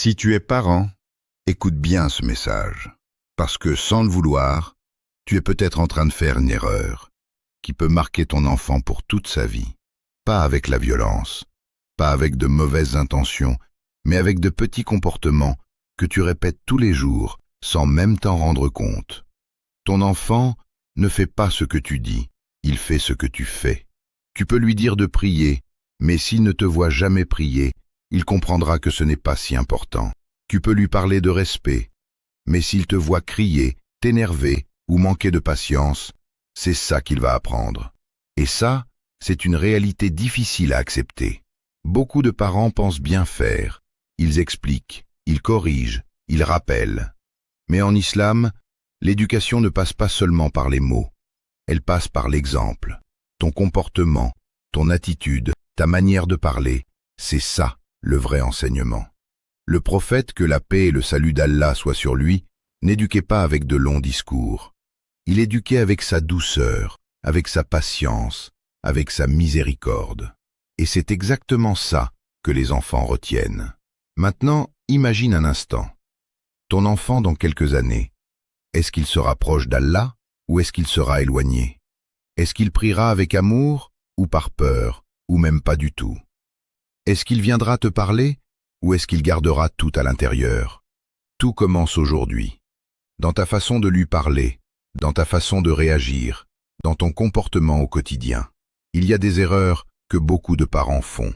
Si tu es parent, écoute bien ce message, parce que sans le vouloir, tu es peut-être en train de faire une erreur qui peut marquer ton enfant pour toute sa vie. Pas avec la violence, pas avec de mauvaises intentions, mais avec de petits comportements que tu répètes tous les jours sans même t'en rendre compte. Ton enfant ne fait pas ce que tu dis, il fait ce que tu fais. Tu peux lui dire de prier, mais s'il ne te voit jamais prier, il comprendra que ce n'est pas si important. Tu peux lui parler de respect, mais s'il te voit crier, t'énerver ou manquer de patience, c'est ça qu'il va apprendre. Et ça, c'est une réalité difficile à accepter. Beaucoup de parents pensent bien faire. Ils expliquent, ils corrigent, ils rappellent. Mais en islam, l'éducation ne passe pas seulement par les mots. Elle passe par l'exemple. Ton comportement, ton attitude, ta manière de parler, c'est ça le vrai enseignement. Le prophète, que la paix et le salut d'Allah soient sur lui, n'éduquait pas avec de longs discours. Il éduquait avec sa douceur, avec sa patience, avec sa miséricorde. Et c'est exactement ça que les enfants retiennent. Maintenant, imagine un instant. Ton enfant dans quelques années, est-ce qu'il sera proche d'Allah ou est-ce qu'il sera éloigné? Est-ce qu'il priera avec amour ou par peur, ou même pas du tout? Est-ce qu'il viendra te parler ou est-ce qu'il gardera tout à l'intérieur? Tout commence aujourd'hui. Dans ta façon de lui parler, dans ta façon de réagir, dans ton comportement au quotidien. Il y a des erreurs que beaucoup de parents font.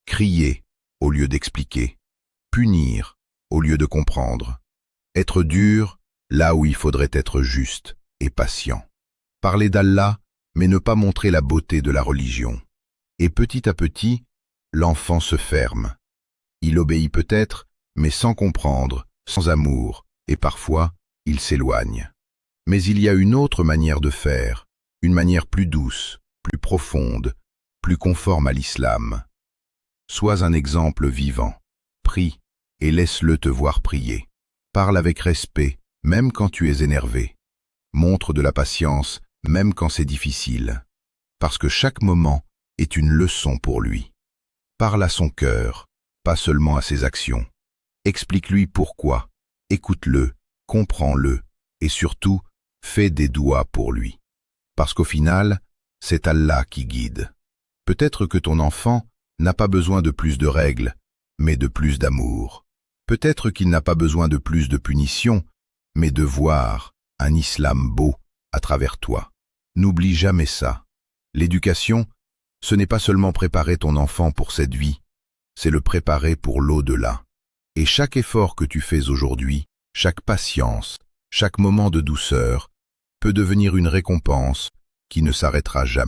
Crier au lieu d'expliquer. Punir au lieu de comprendre. Être dur là où il faudrait être juste et patient. Parler d'Allah, mais ne pas montrer la beauté de la religion. Et petit à petit, l'enfant se ferme. Il obéit peut-être, mais sans comprendre, sans amour, et parfois, il s'éloigne. Mais il y a une autre manière de faire, une manière plus douce, plus profonde, plus conforme à l'islam. Sois un exemple vivant. Prie et laisse-le te voir prier. Parle avec respect, même quand tu es énervé. Montre de la patience, même quand c'est difficile. Parce que chaque moment est une leçon pour lui. Parle à son cœur, pas seulement à ses actions. Explique-lui pourquoi, écoute-le, comprends-le, et surtout, fais des doigts pour lui. Parce qu'au final, c'est Allah qui guide. Peut-être que ton enfant n'a pas besoin de plus de règles, mais de plus d'amour. Peut-être qu'il n'a pas besoin de plus de punitions, mais de voir un islam beau à travers toi. N'oublie jamais ça. L'éducation, ce n'est pas seulement préparer ton enfant pour cette vie, c'est le préparer pour l'au-delà. Et chaque effort que tu fais aujourd'hui, chaque patience, chaque moment de douceur, peut devenir une récompense qui ne s'arrêtera jamais.